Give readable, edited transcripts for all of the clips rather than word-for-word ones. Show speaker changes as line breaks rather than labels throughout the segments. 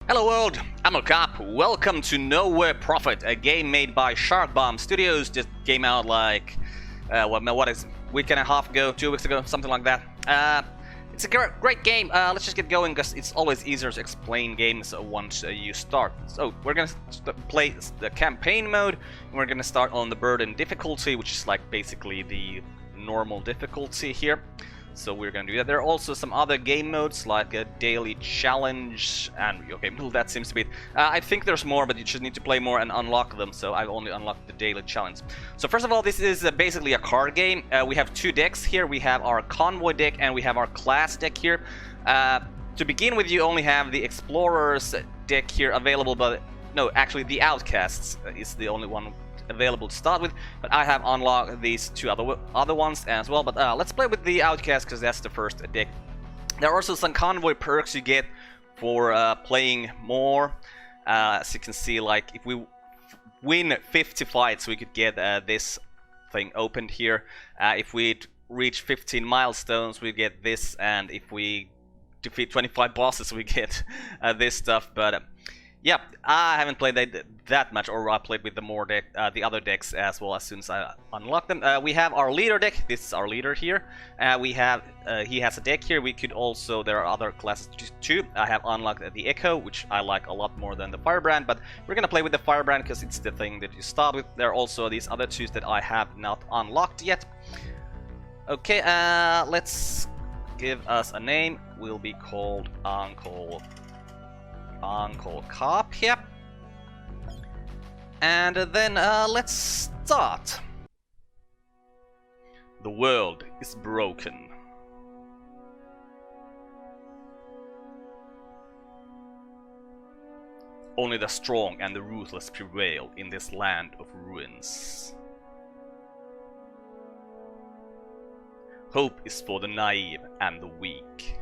Hello world, I'm Carp. Welcome to Nowhere Profit, a game made by Sharkbomb Studios. Just came out like, what is week and a half ago, 2 weeks ago, something like that. It's a great game. Let's just get going, because it's always easier to explain games once you start. So we're gonna play the campaign mode, and we're gonna start on the burden difficulty, which is like basically the normal difficulty here. So we're gonna do that. There are also some other game modes like a daily challenge and okay, well, that seems to be it. I think there's more, but you just need to play more and unlock them. So I've only unlocked the daily challenge. So first of all, this is basically a card game. We have two decks here. We have our convoy deck and we have our class deck here. To begin with, you only have the explorers deck here available, but no, actually the outcasts is the only one available to start with, but I have unlocked these two other ones as well. But let's play with the outcast, because that's the first deck. There are also some convoy perks you get for playing more. As you can see, like if we win 50 fights, we could get this thing opened here. If we reach 15 milestones, we get this, and if we defeat 25 bosses, we get this stuff. But yeah, I haven't played that much, or I played with the other decks as well as soon as I unlock them. We have our leader deck. This is our leader here. We have he has a deck here. We could also, there are other classes too. I have unlocked the Echo, which I like a lot more than the Firebrand, but we're gonna play with the Firebrand because it's the thing that you start with. There are also these other two that I have not unlocked yet. Okay, let's give us a name. We'll be called Uncle Carp here. And then let's start. The world is broken. Only the strong and the ruthless prevail in this land of ruins. Hope is for the naive and the weak.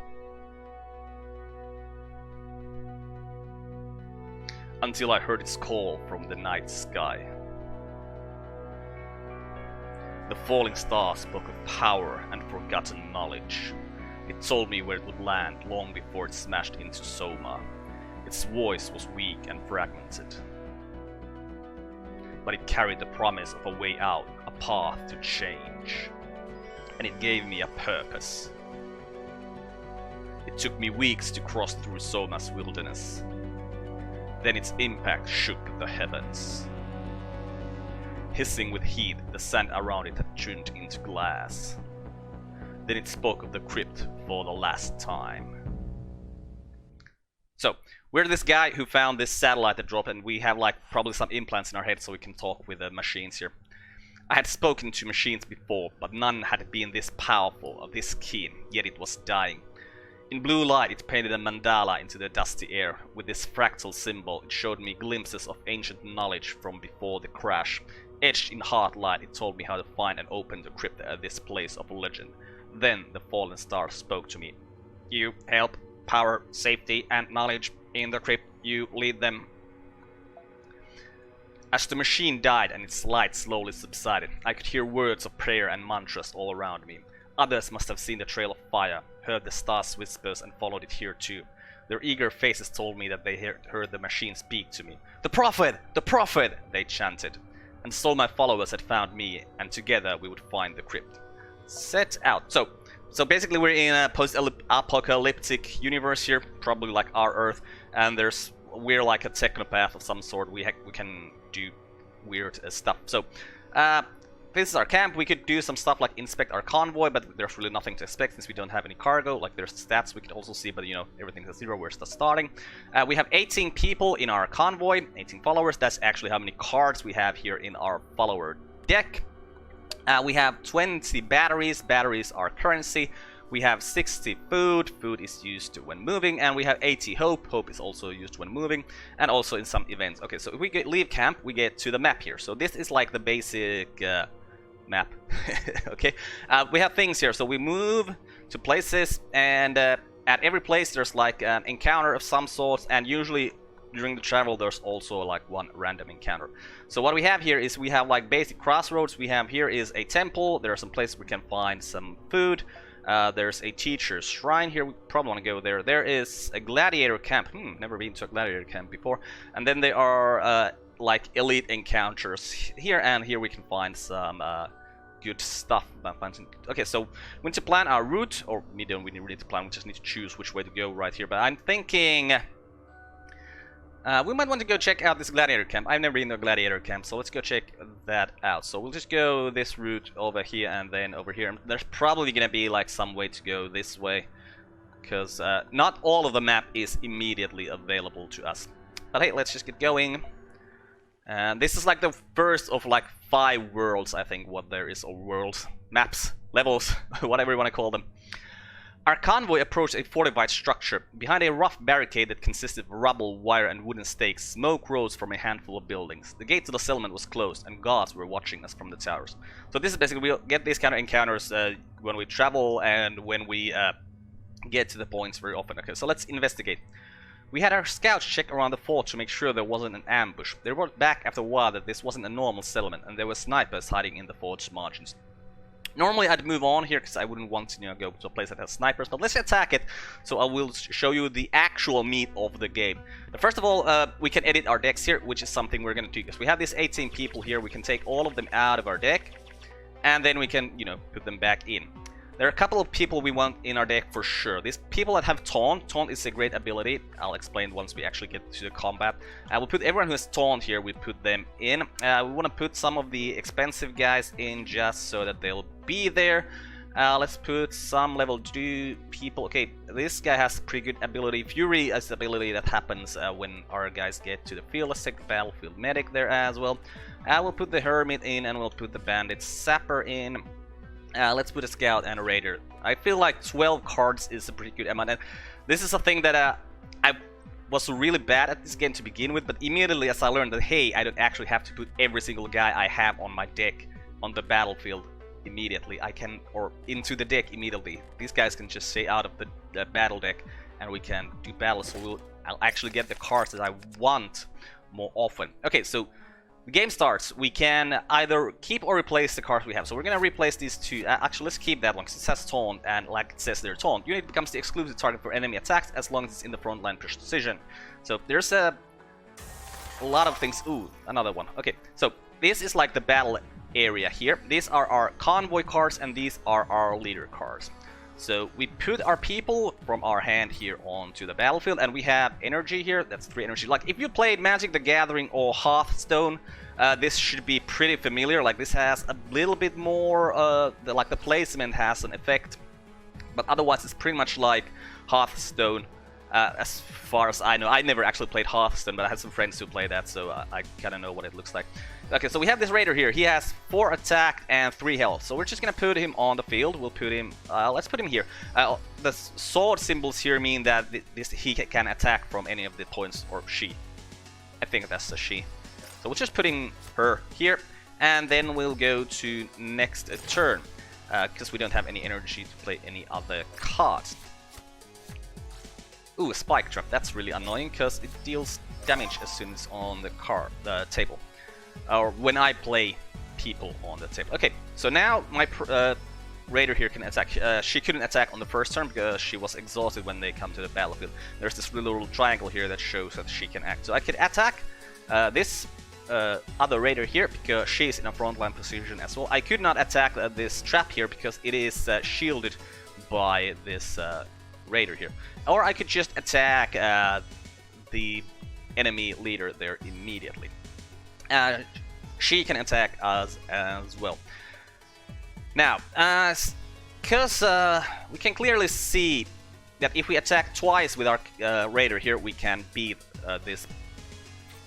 Until I heard its call from the night sky. The falling star spoke of power and forgotten knowledge. It told me where it would land long before it smashed into Soma. Its voice was weak and fragmented. But it carried the promise of a way out, a path to change. And it gave me a purpose. It took me weeks to cross through Soma's wilderness. Then its impact shook the heavens. Hissing with heat, the sand around it had turned into glass. Then it spoke of the crypt for the last time. So, we're this guy who found this satellite that dropped, and we have like probably some implants in our head so we can talk with the machines here. I had spoken to machines before, but none had been this powerful or this keen, yet it was dying. In blue light, it painted a mandala into the dusty air. With this fractal symbol, it showed me glimpses of ancient knowledge from before the crash. Etched in hard light, it told me how to find and open the crypt at this place of legend. Then the fallen star spoke to me. You help, power, safety, and knowledge in the crypt. You lead them. As the machine died and its light slowly subsided, I could hear words of prayer and mantras all around me. Others must have seen the trail of fire, heard the star's whispers, and followed it here too. Their eager faces told me that they heard the machine speak to me. "The Prophet! The Prophet!" they chanted. And so my followers had found me, and together we would find the crypt. Set out. So basically we're in a post-apocalyptic universe here, probably like our Earth, and we're like a technopath of some sort. We can do weird stuff. So, this is our camp. We could do some stuff like inspect our convoy, but there's really nothing to inspect since we don't have any cargo. Like there's stats we could also see, but you know, everything's at 0, we're just starting. We have 18 people in our convoy, 18 followers. That's actually how many cards we have here in our follower deck. We have 20 batteries. Batteries are currency. We have 60 food. Food is used when moving, and we have 80 hope. Hope is also used when moving, and also in some events. Okay, so if we leave camp, we get to the map here. So this is like the basic map. Okay, we have things here. So we move to places, and at every place there's like an encounter of some sort, and usually during the travel there's also like one random encounter. So what we have here is we have like basic crossroads. We have here is a temple. There are some places we can find some food. There's a teacher's shrine here. We probably want to go there. There is a gladiator camp. Never been to a gladiator camp before. And then there are like elite encounters here, and here we can find some good stuff. Okay, so we need to plan our route, or we don't really need to plan. We just need to choose which way to go right here. But I'm thinking we might want to go check out this gladiator camp. I've never been to a gladiator camp, so let's go check that out. So we'll just go this route over here and then over here. There's probably gonna be like some way to go this way, because not all of the map is immediately available to us. But hey, let's just get going. And this is like the first of like 5 worlds, I think, what there is, or worlds, maps, levels, whatever you want to call them. Our convoy approached a fortified structure. Behind a rough barricade that consisted of rubble, wire, and wooden stakes, smoke rose from a handful of buildings. The gate to the settlement was closed, and guards were watching us from the towers. So this is basically, we'll get these kind of encounters when we travel and when we get to the points very often. Okay, so let's investigate. We had our scouts check around the fort to make sure there wasn't an ambush. They reported back after a while that this wasn't a normal settlement, and there were snipers hiding in the fort's margins. Normally I'd move on here because I wouldn't want to, go to a place that has snipers, but let's attack it. So I will show you the actual meat of the game. But first of all, we can edit our decks here, which is something we're going to do, because we have these 18 people here. We can take all of them out of our deck, and then we can, put them back in. There are a couple of people we want in our deck for sure. These people that have Taunt. Taunt is a great ability. I'll explain once we actually get to the combat. We'll put everyone who has Taunt here, we put them in. We want to put some of the expensive guys in just so that they'll be there. Let's put some level 2 people. Okay, this guy has pretty good ability. Fury is the ability that happens when our guys get to the field. Let's take the Battlefield Medic there as well. We'll put the Hermit in, and we'll put the Bandit Sapper in. Let's put a Scout and a Raider. I feel like 12 cards is a pretty good amount, and this is a thing that I was really bad at this game to begin with, but immediately as I learned that, hey, I don't actually have to put every single guy I have on my deck on the battlefield immediately. I can, or into the deck immediately. These guys can just stay out of the battle deck, and we can do battle, so I'll actually get the cards that I want more often. Okay, so the game starts. We can either keep or replace the cards we have. So we're gonna replace these two. Actually, let's keep that one because it says Taunt, and like it says there, Taunt. Unit becomes the exclusive target for enemy attacks as long as it's in the front line precision. So there's a lot of things. Ooh, another one. Okay, so this is like the battle area here. These are our convoy cards, and these are our leader cards. So we put our people from our hand here onto the battlefield, and we have energy here. That's 3 energy. Like if you played Magic the Gathering or Hearthstone, this should be pretty familiar. Like this has a little bit more, like the placement has an effect, but otherwise it's pretty much like Hearthstone. As far as I know, I never actually played Hearthstone, but I had some friends who play that, so I kind of know what it looks like. Okay, so we have this Raider here. He has 4 attack and 3 health, so we're just gonna put him on the field. We'll put him, let's put him here. The sword symbols here mean that he can attack from any of the points, or she. I think that's a she. So we're just putting her here, and then we'll go to next turn, because we don't have any energy to play any other cards. Ooh, a spike trap. That's really annoying because it deals damage as soon as it's on the table, or when I play people on the table. Okay, so now my Raider here can attack. She couldn't attack on the first turn because she was exhausted when they come to the battlefield. There's this little triangle here that shows that she can act. So I could attack this other Raider here because she's in a frontline position as well. I could not attack this trap here because it is shielded by this Raider here. Or I could just attack the enemy leader there immediately. She can attack us as well. Now, because we can clearly see that if we attack twice with our Raider here, we can beat this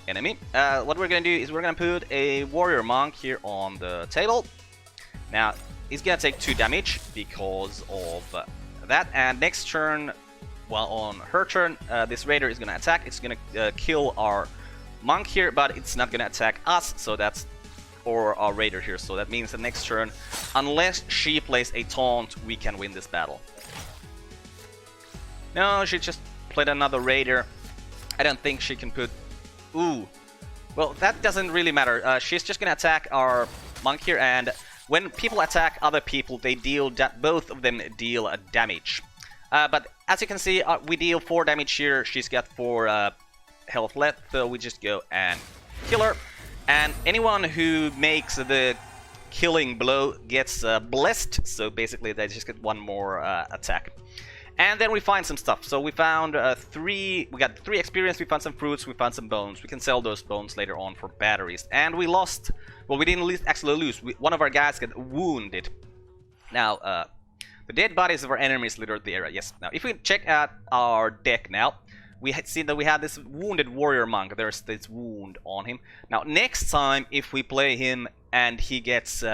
enemy. What we're going to do is we're going to put a Warrior Monk here on the table. Now, he's going to take 2 damage because of that, and next turn, well, on her turn, this Raider is going to attack. It's going to kill our Monk here, but it's not going to attack us, so that's, or our Raider here, so that means the next turn, unless she plays a taunt, we can win this battle. No, she just played another Raider. I don't think she can put... Ooh. Well, that doesn't really matter. She's just going to attack our Monk here, and when people attack other people, they deal both of them deal damage. But as you can see, we deal 4 damage here. She's got 4 health left, so we just go and kill her. And anyone who makes the killing blow gets blessed, so basically they just get 1 more attack. And then we find some stuff. So we found we got 3 experience, we found some fruits, we found some bones. We can sell those bones later on for batteries. And we lost, well, we didn't actually lose. One of our guys got wounded. Now, the dead bodies of our enemies littered the area. Yes. Now, if we check out our deck now, we see that we have this wounded warrior monk. There's this wound on him. Now, next time, if we play him and he gets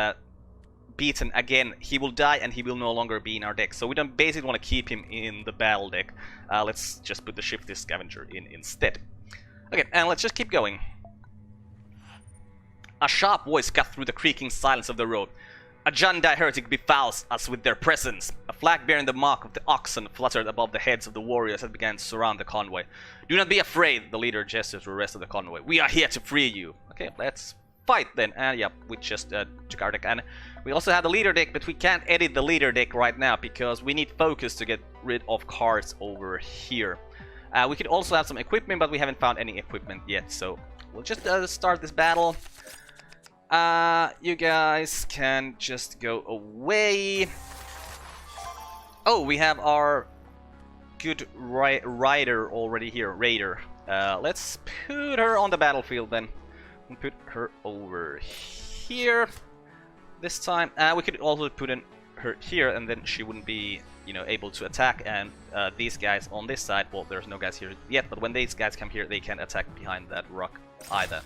beaten again, he will die and he will no longer be in our deck. So we don't basically want to keep him in the battle deck. Let's just put the shifty scavenger in instead. Okay, and let's just keep going. A sharp voice cut through the creaking silence of the road. A Jandi heretic befouls us with their presence. A flag bearing the mark of the oxen fluttered above the heads of the warriors that began to surround the convoy. Do not be afraid, the leader gestures to the rest of the convoy. We are here to free you. Okay, let's fight then. And yeah, we just took our deck. And we also have the leader deck, but we can't edit the leader deck right now because we need focus to get rid of cards over here. We could also have some equipment, but we haven't found any equipment yet. So we'll just start this battle. You guys can just go away. Oh, we have our good rider already here, Raider. Let's put her on the battlefield then. We'll put her over here this time. We could also put her here, and then she wouldn't be, you know, able to attack. And these guys on this side, well, there's no guys here yet, but when these guys come here, they can't attack behind that rock either.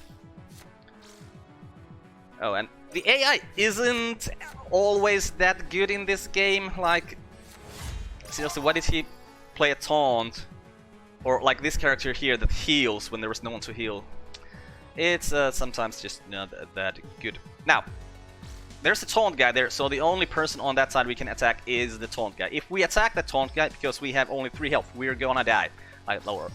Oh, and the AI isn't always that good in this game. Like, seriously, why did he play a taunt? Or like this character here that heals when there was no one to heal. It's sometimes just not that good. Now, there's a taunt guy there, so the only person on that side we can attack is the taunt guy. If we attack the taunt guy, because we have only 3 health, we're gonna die.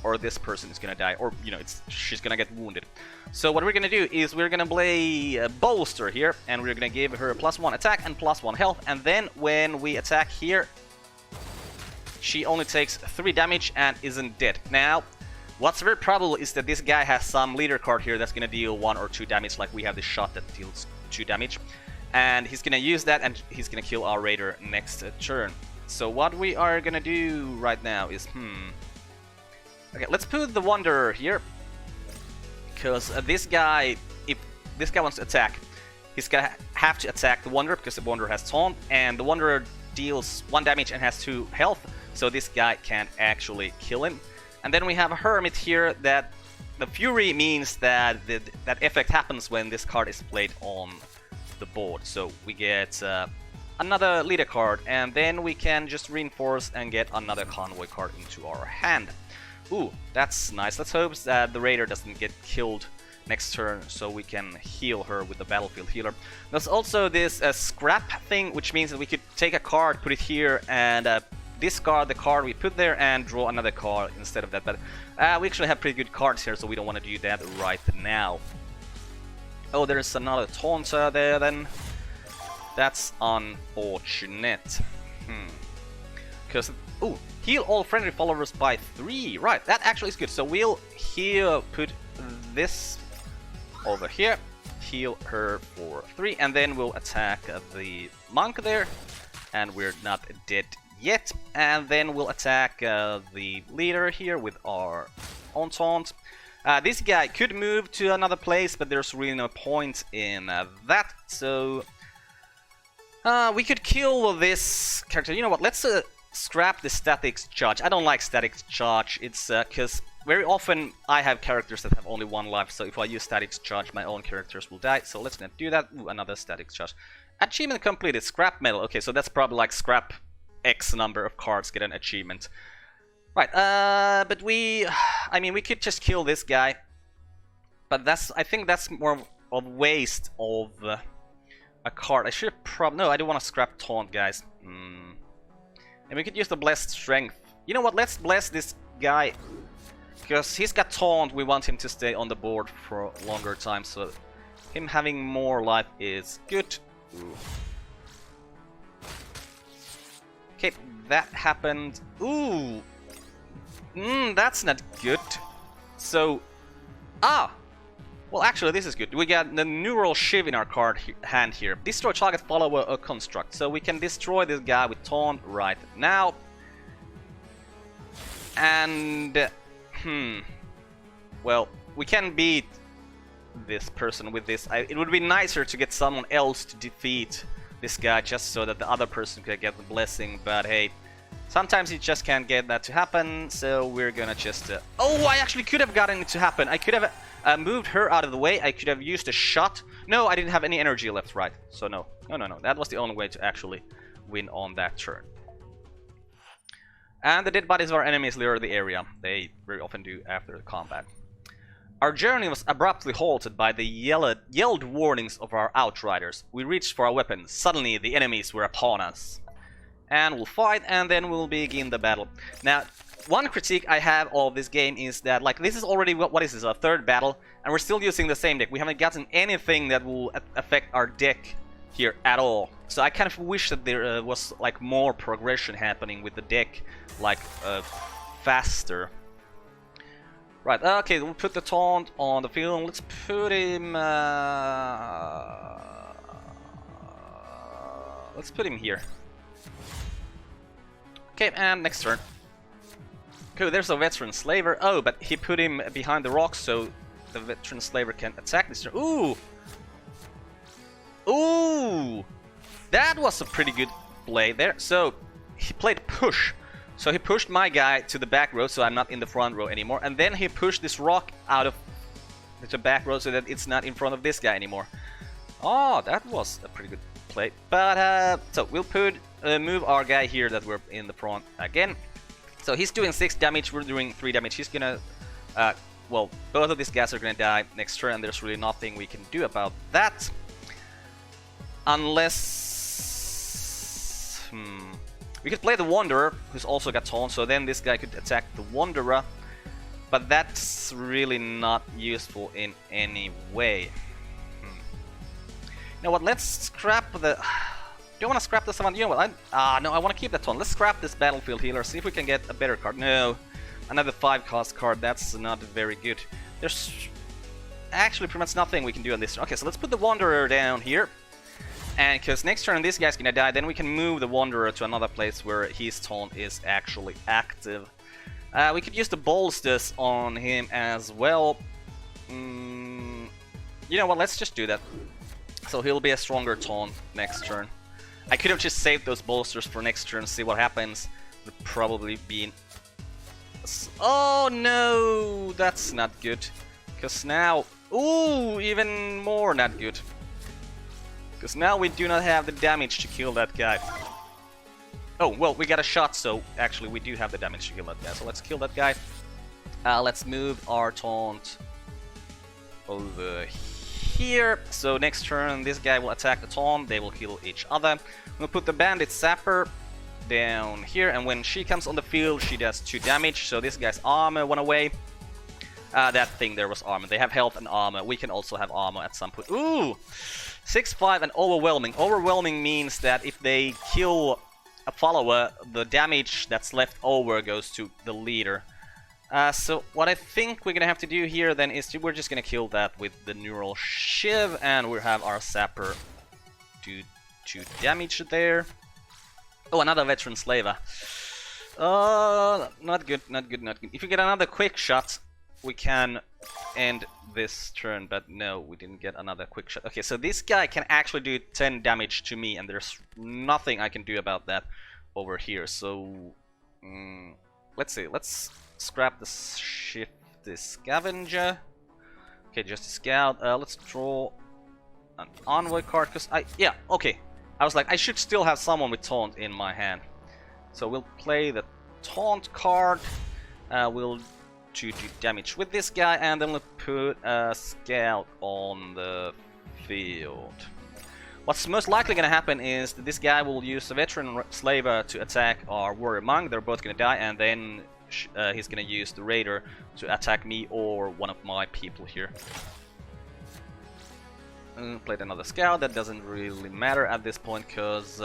Or this person is gonna die, or, you know, she's gonna get wounded. So what we're gonna do is we're gonna play a bolster here, and we're gonna give her a +1 attack and +1 health, and then when we attack here, she only takes 3 damage and isn't dead. Now, what's very probable is that this guy has some leader card here that's gonna deal 1 or 2 damage, like we have this shot that deals 2 damage. And he's gonna use that, and he's gonna kill our raider next turn. So what we are gonna do right now is, okay, let's put the Wanderer here, because this guy, if this guy wants to attack, he's gonna have to attack the Wanderer, because the Wanderer has taunt, and the Wanderer deals 1 damage and has 2 health, so this guy can't actually kill him. And then we have a Hermit here that the Fury means that that effect happens when this card is played on the board. So we get another leader card, and then we can just reinforce and get another convoy card into our hand. Ooh, that's nice. Let's hope that the raider doesn't get killed next turn, so we can heal her with the battlefield healer. There's also this scrap thing, which means that we could take a card, put it here, and discard the card we put there and draw another card instead of that. But we actually have pretty good cards here, so we don't want to do that right now. Oh, there's another taunter there then. That's unfortunate. Because, ooh, heal all friendly followers by 3. Right, that actually is good. So we'll put this over here, heal her for 3, and then we'll attack the monk there. And we're not dead yet. And then we'll attack the leader here with our own taunt. This guy could move to another place, but there's really no point in that. So we could kill this character. You know what? Let's scrap the static charge. I don't like static charge. It's because very often I have characters that have only 1 life. So if I use static charge, my own characters will die. So let's not do that. Ooh, another static charge. Achievement completed. Scrap metal. Okay, so that's probably like scrap X number of cards get an achievement. Right, but I mean, we could just kill this guy, but I think that's more of waste of a card. I should no, I don't want to scrap taunt, guys. And we could use the blessed strength. You know what, let's bless this guy, because he's got taunt. We want him to stay on the board for a longer time, so him having more life is good. Ooh. Okay, that happened. Ooh! That's not good. So... Well, actually, this is good. We got the neural shiv in our hand here. Destroy target follower or construct. So we can destroy this guy with taunt right now. And... Well, we can beat this person with this. It would be nicer to get someone else to defeat this guy just so that the other person could get the blessing, but hey, sometimes you just can't get that to happen, so we're gonna just... Oh, I actually could have gotten it to happen. I could have moved her out of the way. I could have used a shot. No, I didn't have any energy left, right? So no. No. That was the only way to actually win on that turn. And the dead bodies of our enemies litter the area. They very often do after the combat. Our journey was abruptly halted by the yelled warnings of our outriders. We reached for our weapons. Suddenly, the enemies were upon us. And we'll fight, and then we'll begin the battle. Now, one critique I have of this game is that, like, this is already, what is this, our third battle, and we're still using the same deck. We haven't gotten anything that will affect our deck here at all. So I kind of wish that there was, like, more progression happening with the deck, like, faster. Right, okay, we'll put the taunt on the field. Let's put him... let's put him here. Okay, and next turn. Cool, there's a veteran slaver. Oh, but he put him behind the rocks, so the veteran slaver can attack this turn. Ooh! Ooh! That was a pretty good play there. So, he played push. So he pushed my guy to the back row, so I'm not in the front row anymore. And then he pushed this rock out of the back row so that it's not in front of this guy anymore. Oh, that was a pretty good play. But, so we'll put, move our guy here that we're in the front again. So he's doing 6 damage, we're doing 3 damage. He's gonna, well, both of these guys are gonna die next turn, and there's really nothing we can do about that. Unless... We could play the Wanderer, who's also got taunt, so then this guy could attack the Wanderer. But that's really not useful in any way. You know what, let's scrap the... Do you want to scrap this one? You know what, no, I want to keep that taunt. Let's scrap this Battlefield Healer, see if we can get a better card. No, another 5-cost card, that's not very good. There's actually pretty much nothing we can do on this turn. Okay, so let's put the Wanderer down here. And because next turn this guy's gonna die, then we can move the Wanderer to another place where his taunt is actually active. We could use the Bolsters on him as well. You know what, let's just do that. So he'll be a stronger taunt next turn. I could have just saved those Bolsters for next turn, see what happens. Would probably be... Oh no, that's not good. Because now... Ooh, even more not good. Because now we do not have the damage to kill that guy. Oh, well, we got a shot, so actually we do have the damage to kill that guy. So let's kill that guy. Let's move our taunt over here. So next turn, this guy will attack the taunt. They will kill each other. We'll put the Bandit Sapper down here, and when she comes on the field, she does 2 damage. So this guy's armor went away. That thing there was armor. They have health and armor. We can also have armor at some point. Ooh! 6-5 and overwhelming. Overwhelming means that if they kill a follower, the damage that's left over goes to the leader. So what I think we're gonna have to do here then is we're just gonna kill that with the Neural Shiv, and we'll have our Sapper do 2 damage there. Oh, another Veteran Slaver. Not good, not good, not good. If we get another quick shot, we can end this turn, but no, we didn't get another quick shot. Okay, so this guy can actually do 10 damage to me, and there's nothing I can do about that over here. So, let's see. Let's scrap the shift, the Scavenger. Okay, just a scout. Let's draw an Envoy card, because yeah, okay. I was like, I should still have someone with Taunt in my hand. So we'll play the Taunt card. We'll do damage with this guy, and then we'll put a scout on the field. What's most likely going to happen is that this guy will use a Veteran Slaver to attack our Warrior Monk. They're both going to die, and then he's going to use the Raider to attack me or one of my people here. Played another scout. That doesn't really matter at this point, because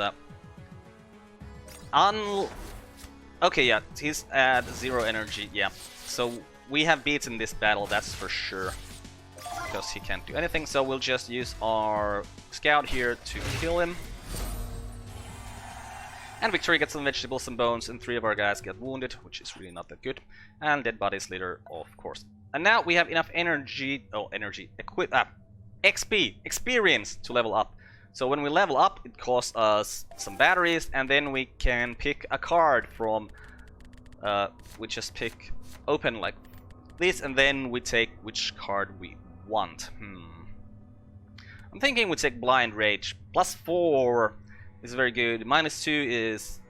okay, yeah, he's at 0 energy. Yeah, so we have beaten this battle, that's for sure, because he can't do anything. So we'll just use our scout here to kill him. And Victoria gets some vegetables, some bones, and 3 of our guys get wounded, which is really not that good. And dead bodies later, of course. And now we have enough energy, XP, experience, to level up. So when we level up, it costs us some batteries, and then we can pick a card from, we just pick open like this, and then we take which card we want. I'm thinking we take Blind Rage. +4 is very good. -2 is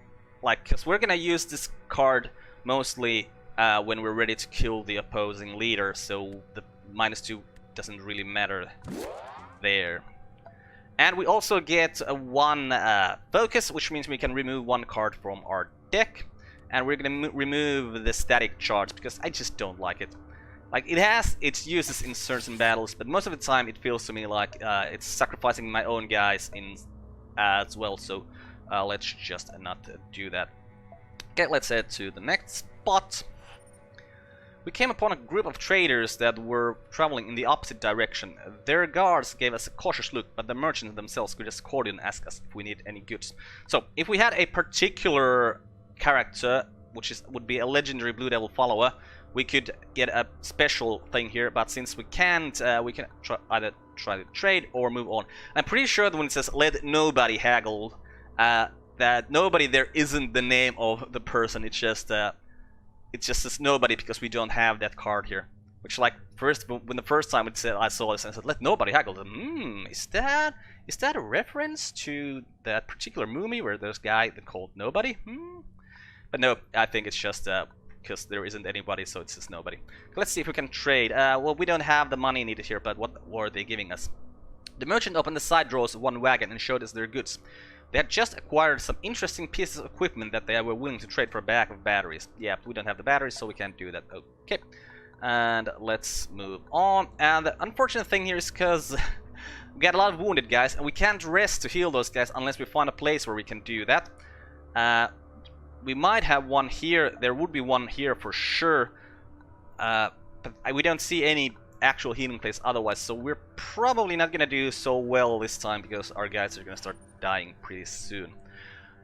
like, because we're gonna use this card mostly when we're ready to kill the opposing leader, so the -2 doesn't really matter there. And we also get one focus, which means we can remove 1 card from our deck, and we're gonna remove the static charge because I just don't like it. Like, it has its uses in certain battles, but most of the time it feels to me like it's sacrificing my own guys in as well, so let's just not do that. Okay, let's head to the next spot. We came upon a group of traders that were traveling in the opposite direction. Their guards gave us a cautious look, but the merchants themselves could just call in and ask us if we need any goods. So, if we had a particular character, which would be a legendary Blue Devil follower, we could get a special thing here, but since we can't, we can either try to trade or move on. I'm pretty sure that when it says let nobody haggle, that nobody there isn't the name of the person, it just says nobody because we don't have that card here. Which, like, when the first time it said, I saw this and I said let nobody haggle, is that a reference to that particular movie where there's a guy called Nobody? But no, I think it's just because there isn't anybody, so it says nobody. Let's see if we can trade. Well, we don't have the money needed here, but what were they giving us? The merchant opened the side drawers of one wagon and showed us their goods. They had just acquired some interesting pieces of equipment that they were willing to trade for a bag of batteries. Yeah, we don't have the batteries, so we can't do that. Okay, and let's move on. And the unfortunate thing here is because we got a lot of wounded guys, and we can't rest to heal those guys unless we find a place where we can do that. We might have one here. There would be one here for sure, but we don't see any actual healing place otherwise, so we're probably not gonna do so well this time because our guys are gonna start dying pretty soon.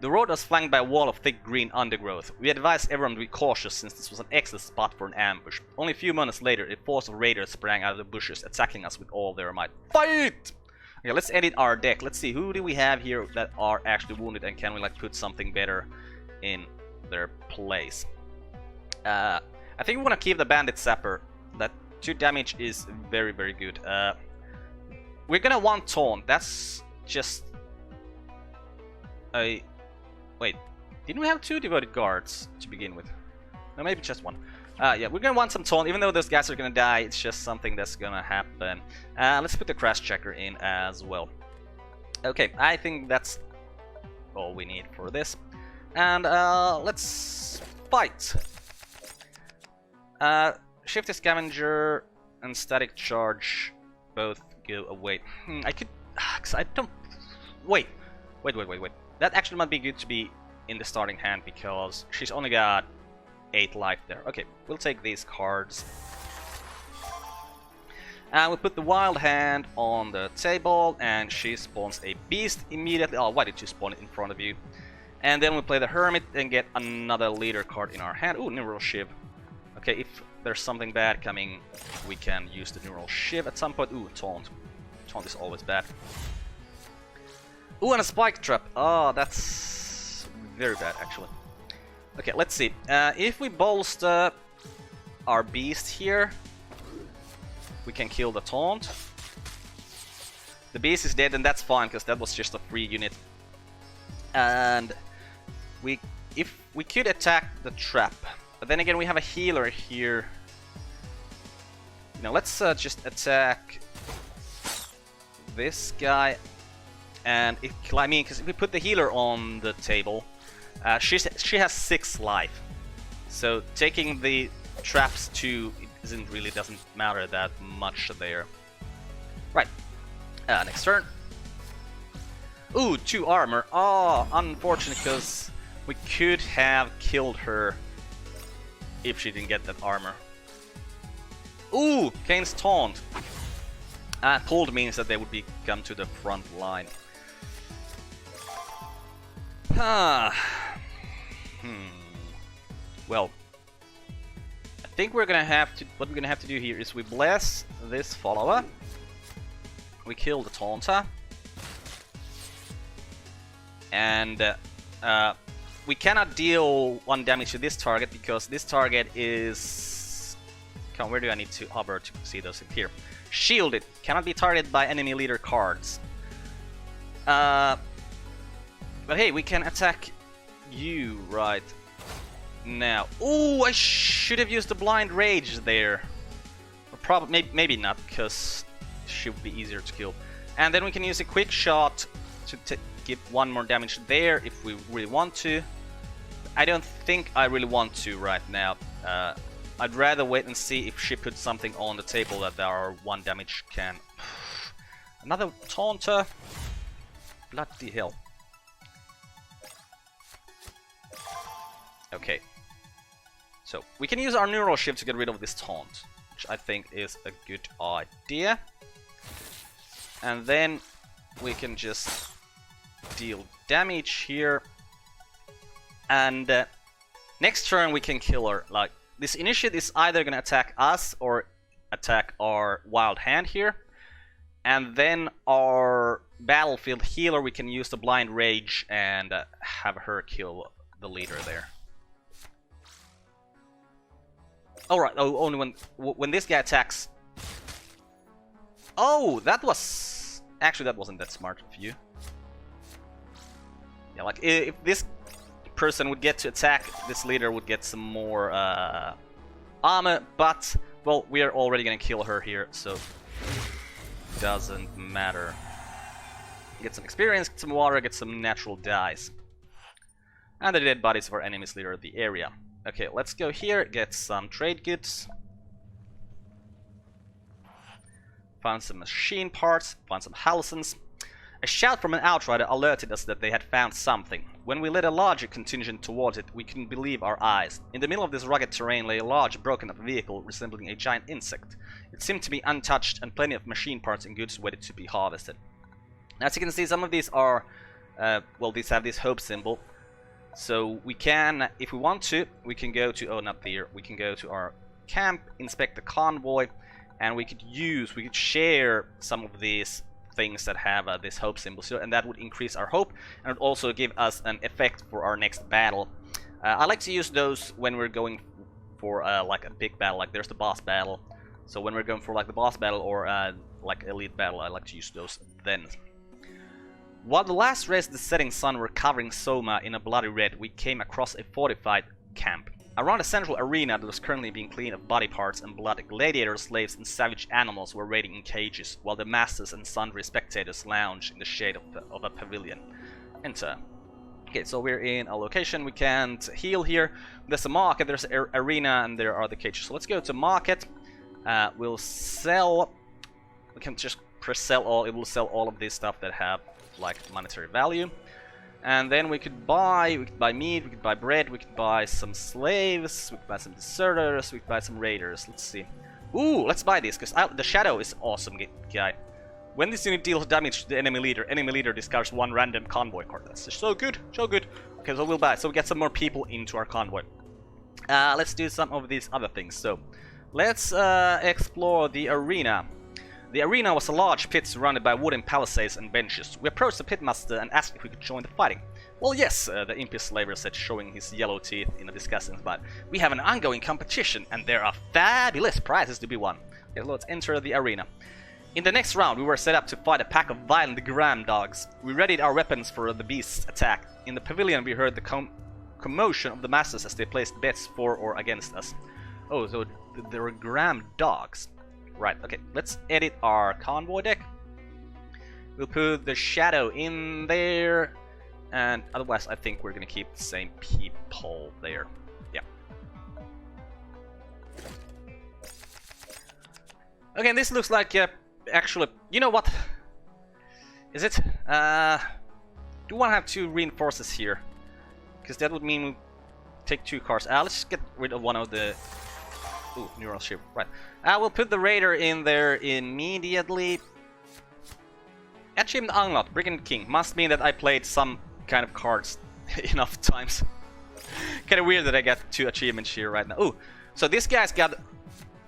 The road was flanked by a wall of thick green undergrowth. We advised everyone to be cautious since this was an excellent spot for an ambush. Only a few minutes later, a force of raiders sprang out of the bushes, attacking us with all their might. Fight! Okay, let's edit our deck. Let's see, who do we have here that are actually wounded, and can we like put something better in their place? I think we want to keep the bandit sapper. That 2 damage is very, very good. We're gonna want taunt. That's just a... Wait, didn't we have 2 devoted guards to begin with? No, maybe just 1. Yeah, we're gonna want some taunt. Even though those guys are gonna die, it's just something that's gonna happen. Let's put the crash checker in as well. Okay, I think that's all we need for this. And let's fight. Shifty Scavenger and Static Charge both go away. I could... Cause I don't... Wait. That actually might be good to be in the starting hand because she's only got 8 life there. Okay, we'll take these cards. And we'll put the Wild Hand on the table, and she spawns a beast immediately. Oh, why did you spawn it in front of you? And then we'll play the Hermit and get another leader card in our hand. Ooh, Neural Shiv. Okay, if there's something bad coming, we can use the Neural Shiv at some point. Ooh, Taunt. Taunt is always bad. Ooh, and a Spike Trap. Oh, that's very bad, actually. Okay, let's see. If we bolster our beast here, we can kill the Taunt. The beast is dead, and that's fine, because that was just a free unit. And if we could attack the trap, but then again we have a healer here. You know, let's just attack this guy. And I mean, because if we put the healer on the table, she has 6 life. So taking the traps too doesn't matter that much there. Right. Next turn. Ooh, 2 armor. Oh, unfortunate, because we could have killed her if she didn't get that armor. Ooh, Kane's taunt. Pulled means that they would come to the front line. Well, I think we're gonna have to. What we're gonna have to do here is we bless this follower. We kill the taunter, and we cannot deal 1 damage to this target because this target is. Come, where do I need to hover to see those in here? Shielded, cannot be targeted by enemy leader cards. But hey, we can attack you right now. Oh, I should have used the blind rage there. Or probably, maybe not, because she would be easier to kill. And then we can use a quick shot to give 1 more damage there if we really want to. I don't think I really want to right now. I'd rather wait and see if she puts something on the table that our 1 damage can. Another taunter. Bloody hell. Okay. So, we can use our neural shift to get rid of this taunt, which I think is a good idea. And then we can just deal damage here. And next turn we can kill her. Like, this initiate is either gonna attack us or attack our wild hand here. And then our battlefield healer, we can use the blind rage and have her kill the leader there. Alright, only when this guy attacks. Oh, that was... Actually, that wasn't that smart of you. Yeah, like, if this person would get to attack, this leader would get some more armor, but, well, we are already gonna kill her here, so doesn't matter. Get some experience, get some water, get some natural dice. And the dead bodies of our enemies litter the area. Okay, let's go here, get some trade goods. Found some machine parts, found some halcyons. A shout from an outrider alerted us that they had found something. When we led a larger contingent towards it, we couldn't believe our eyes. In the middle of this rugged terrain lay a large, broken-up vehicle resembling a giant insect. It seemed to be untouched, and plenty of machine parts and goods waited to be harvested. As you can see, some of these are, well, these have this hope symbol. So we can, if we want to, we can go to, oh, not there, we can go to our camp, inspect the convoy, and we could share some of these things that have this hope symbol, so, and that would increase our hope, and it would also give us an effect for our next battle. I like to use those when we're going for like a big battle, like there's the boss battle. So when we're going for like the boss battle or like elite battle, I like to use those then. While the last rays of the setting sun were covering Soma in a bloody red, we came across a fortified camp. Around a central arena that was currently being cleaned of body parts and blood, gladiators, slaves, and savage animals were waiting in cages, while the masters and sundry spectators lounged in the shade of a pavilion. Enter. Okay, so we're in a location. We can't heal here. There's a market, there's an arena, and there are the cages. So let's go to market. We'll sell. We can just press sell all. It will sell all of this stuff that have like monetary value. And then we could buy meat, we could buy bread, we could buy some slaves, we could buy some deserters, we could buy some raiders. Let's see. Ooh, let's buy this, because the shadow is awesome, guy. When this unit deals damage to the enemy leader discards 1 random convoy card. That's just so good, so good. Okay, so we'll buy, so we get some more people into our convoy. Let's do some of these other things. So, let's explore the arena. The arena was a large pit surrounded by wooden palisades and benches. We approached the pitmaster and asked if we could join the fighting. Well, yes, the impious slaver said, showing his yellow teeth in a disgusting smile. We have an ongoing competition, and there are fabulous prizes to be won. Okay, let's enter the arena. In the next round, we were set up to fight a pack of violent gram dogs. We readied our weapons for the beast's attack. In the pavilion, we heard the commotion of the masters as they placed bets for or against us. Oh, so there were gram dogs. Right, okay, let's edit our convoy deck. We'll put the shadow in there, and otherwise I think we're gonna keep the same people there. Yeah. Okay, and this looks like, actually, you know what? Is it? Do want to have 2 reinforces here? Because that would mean we take 2 cars. Let's just get rid of one of the... Ooh, neural ship. Right. We'll put the raider in there immediately. Achievement unlocked. Brigand King. Must mean that I played some kind of cards enough times. Kind of weird that I got 2 achievements here right now. Ooh, so this guy's got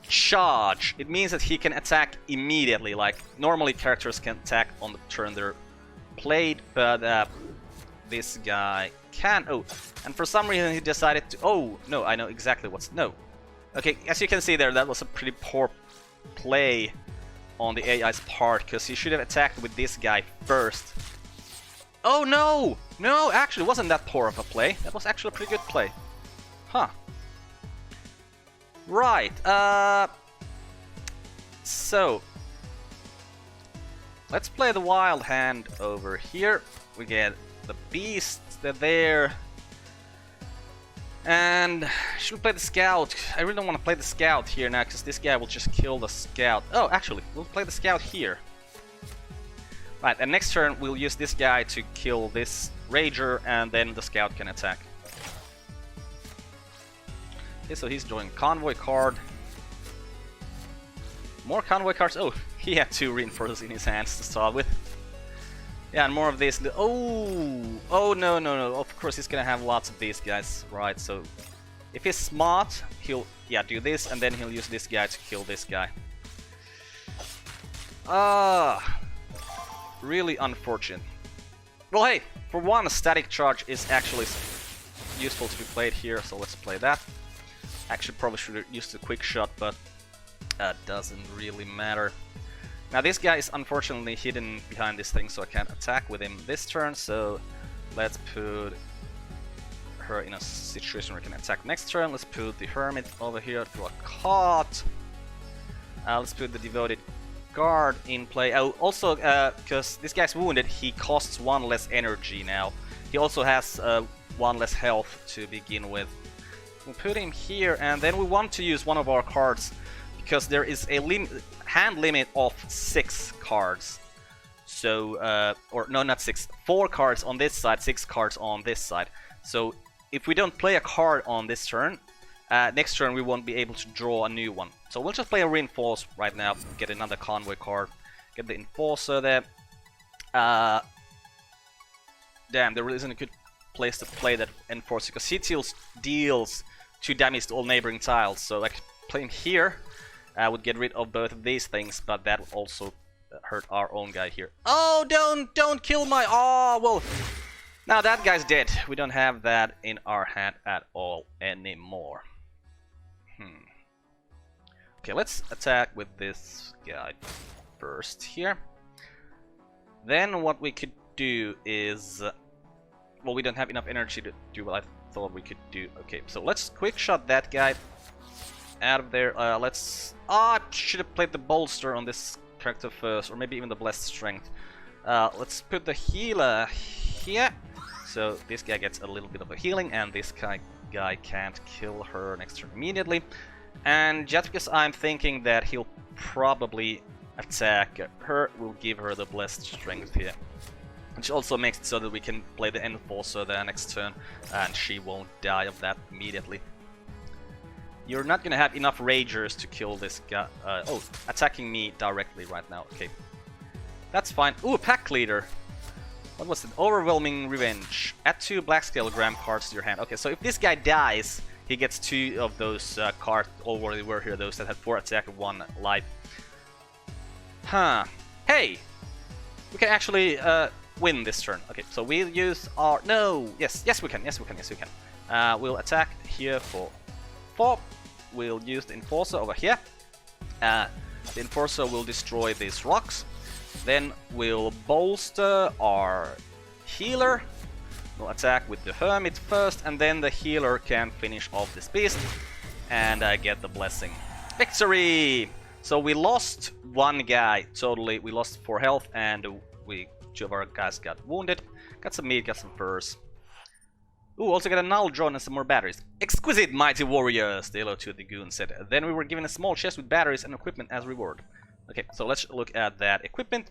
charge. It means that he can attack immediately. Like, normally characters can attack on the turn they're played, but this guy can. Oh, and for some reason he decided to... Oh, no, I know exactly what's... No. Okay, as you can see there, that was a pretty poor play on the AI's part, because he should have attacked with this guy first. Oh no! No, actually, it wasn't that poor of a play. That was actually a pretty good play. Huh. Right, so... Let's play the wild hand over here. We get the beasts, they're there. And should we play the scout? I really don't want to play the scout here now, because this guy will just kill the scout. Oh, actually, we'll play the scout here. Right, and next turn we'll use this guy to kill this rager, and then the scout can attack. Okay, so he's drawing convoy card. More convoy cards. Oh, he had 2 reinforcements in his hands to start with. Yeah, and more of this. Oh, no. Of course, he's gonna have lots of these guys, right? So, if he's smart, he'll do this, and then he'll use this guy to kill this guy. Really unfortunate. Well, hey, for one, a static charge is actually useful to be played here, so let's play that. Actually, probably should have used a quick shot, but that doesn't really matter. Now this guy is unfortunately hidden behind this thing, so I can't attack with him this turn, so let's put her in a situation where I can attack next turn. Let's put the Hermit over here to a cart. Let's put the Devoted Guard in play. Oh, also, because this guy's wounded, he costs 1 less energy now. He also has 1 less health to begin with. We'll put him here, and then we want to use one of our cards, because there is a hand limit of 6 cards. So, or no, not 6, 4 cards on this side, 6 cards on this side. So, if we don't play a card on this turn, next turn we won't be able to draw a new one. So we'll just play a Reinforce right now, get another Convoy card, get the Enforcer there. Damn, there really isn't a good place to play that Enforcer, because he deals 2 damage to all neighboring tiles. So I could play him here. I would get rid of both of these things, but that would also hurt our own guy here. Oh, don't kill my... Oh, well... Now that guy's dead. We don't have that in our hand at all anymore. Okay, let's attack with this guy first here. Then what we could do is... well, we don't have enough energy to do what I thought we could do. Okay, so let's quick shot that guy out of there. Let's... I should have played the bolster on this character first, or maybe even the blessed strength. Let's put the healer here. So this guy gets a little bit of a healing, and this guy can't kill her next turn immediately. And just because I'm thinking that he'll probably attack her, we'll give her the blessed strength here. Which also makes it so that we can play the Enforcer the next turn, and she won't die of that immediately. You're not gonna have enough Ragers to kill this guy. Oh, attacking me directly right now. Okay, that's fine. Ooh, Pack Leader. What was it? Overwhelming Revenge. Add 2 Black Scalegram cards to your hand. Okay, so if this guy dies, he gets 2 of those cards already were here, those that had 4 attack and 1 life. Huh. Hey! We can actually win this turn. Okay, so we'll use our... No! Yes, we can. We'll attack here for 4. We'll use the Enforcer over here. The Enforcer will destroy these rocks. Then we'll bolster our healer. We'll attack with the Hermit first, and then the healer can finish off this beast and get the blessing. Victory! So we lost 1 guy totally. We lost 4 health, and 2 of our guys got wounded. Got some meat, got some furs. Ooh, also got a null drone and some more batteries. Exquisite, mighty warriors! The Hello to the Goon said. Then we were given a small chest with batteries and equipment as reward. Okay, so let's look at that equipment.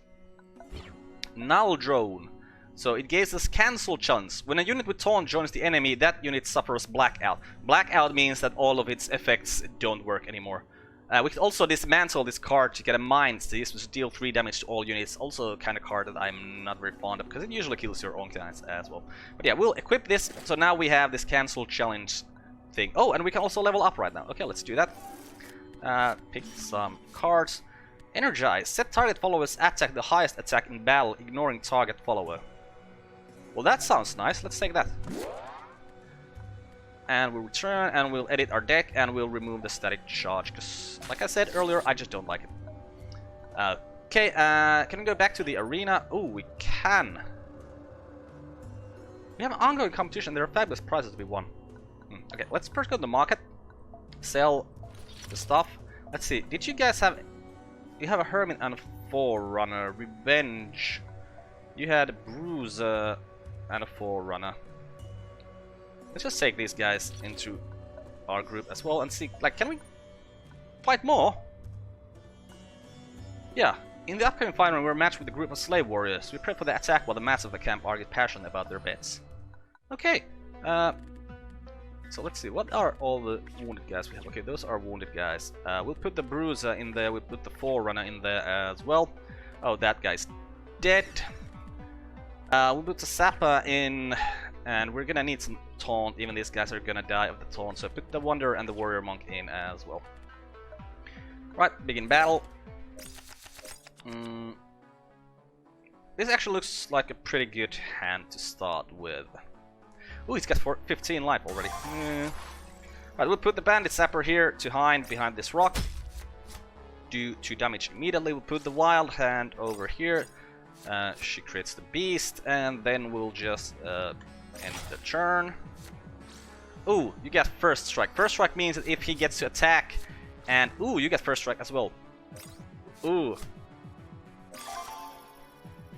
Null drone. So it gives us cancel chance. When a unit with taunt joins the enemy, that unit suffers blackout. Blackout means that all of its effects don't work anymore. We can also dismantle this card to get a mind seize, which deal 3 damage to all units. Also a kind of card that I'm not very fond of, because it usually kills your own guys as well. But yeah, we'll equip this, so now we have this cancel challenge thing. Oh, and we can also level up right now. Okay, let's do that. Pick some cards. Energize. Set target followers attack the highest attack in battle, ignoring target follower. Well, that sounds nice. Let's take that. And we'll return, and we'll edit our deck, and we'll remove the static charge, because, like I said earlier, I just don't like it. Okay, can we go back to the arena? Oh, we can. We have an ongoing competition. There are fabulous prizes to be won. Okay, let's first go to the market. Sell the stuff. Let's see. Did you guys have... You have a Hermit and a Forerunner. Revenge. You had a Bruiser and a Forerunner. Let's just take these guys into our group as well and see, like, can we fight more? Yeah, in the upcoming final we're matched with a group of slave warriors. We pray for the attack while the mass of the camp argue passionate about their bets. Okay, so let's see, what are all the wounded guys we have? Okay, those are wounded guys. We'll put the Bruiser in there, we'll put the Forerunner in there as well. Oh, that guy's dead. We'll put the Sapper in, and we're gonna need some taunt. Even these guys are gonna die of the taunt, so put the Wanderer and the Warrior Monk in as well. Right, begin battle. This actually looks like a pretty good hand to start with. Ooh, he's got 15 life already. Right, we'll put the Bandit Sapper here to hide behind this rock. Do 2 damage immediately. We'll put the Wild Hand over here. She creates the Beast, and then we'll just end the turn. Ooh, you get first strike. First strike means that if he gets to attack, and ooh, you get first strike as well. Ooh.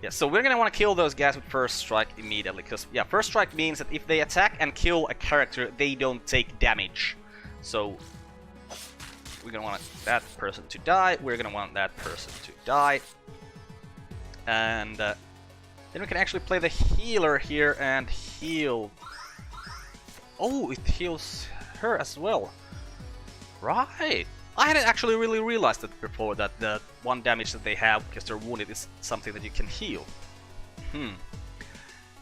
Yeah, so we're gonna want to kill those guys with first strike immediately, because yeah, first strike means that if they attack and kill a character, they don't take damage. So we're gonna want that person to die. We're gonna want that person to die, and then we can actually play the healer here and heal. Oh, it heals her as well. Right. I hadn't actually really realized it before, that the 1 damage that they have because they're wounded is something that you can heal. We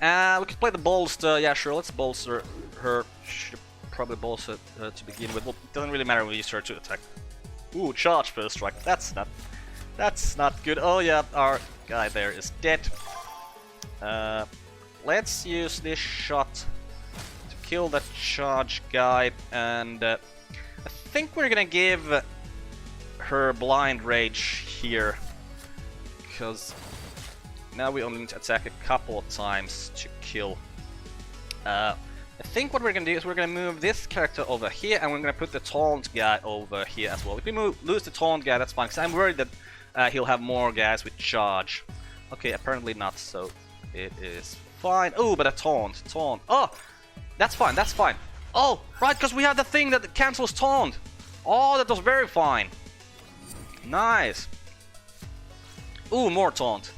could play the bolster. Yeah, sure. Let's bolster her. Should probably bolster her to begin with. Well, it doesn't really matter when we use her to attack. Ooh, charge first strike. That's not good. Oh yeah, our guy there is dead. Let's use this shot to kill that charge guy, and I think we're gonna give her blind rage here, because now we only need to attack a couple of times to kill. I think what we're gonna do is we're gonna move this character over here, and we're gonna put the taunt guy over here as well. If we lose the taunt guy, that's fine, because I'm worried that he'll have more guys with charge. Okay, apparently not, so it is fine. Oh, but a taunt. Oh, that's fine, that's fine. Oh, right, because we have the thing that cancels taunt. Oh, that was very fine. Nice. Ooh, more taunt.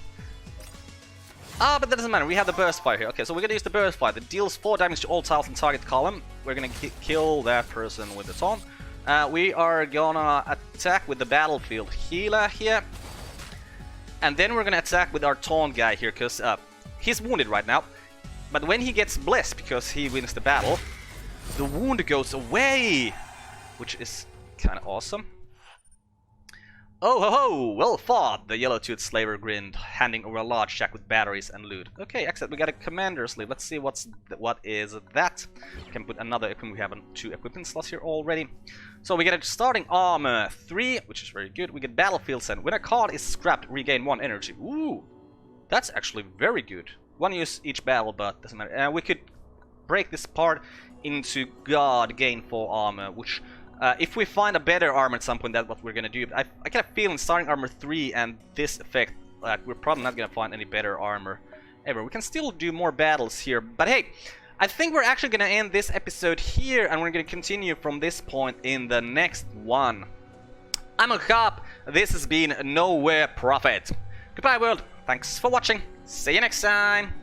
Ah, but that doesn't matter. We have the burst fire here. Okay, so we're gonna use the burst fire that deals 4 damage to all tiles in target column. We're gonna kill that person with the taunt. We are gonna attack with the battlefield healer here, and then we're gonna attack with our taunt guy here, because he's wounded right now. But when he gets blessed, because he wins the battle, the wound goes away, which is kind of awesome. Oh ho ho! Well fought! The yellow-toothed slaver grinned, handing over a large sack with batteries and loot. Okay, excellent. We got a commander sleeve. Let's see what is that. We can put another equipment. We have 2 equipment slots here already. So we get a starting armor 3, which is very good. We get battlefield send. When a card is scrapped, regain 1 energy. Ooh, that's actually very good. 1 use each battle, but doesn't matter. And we could break this part into God, gain 4 armor, which if we find a better armor at some point, that's what we're gonna do. I get a feeling starting armor 3 and this effect, we're probably not gonna find any better armor ever. We can still do more battles here, but hey, I think we're actually gonna end this episode here, and we're gonna continue from this point in the next one. I'm Carp. This has been Nowhere Prophet. Goodbye, world. Thanks for watching. See you next time!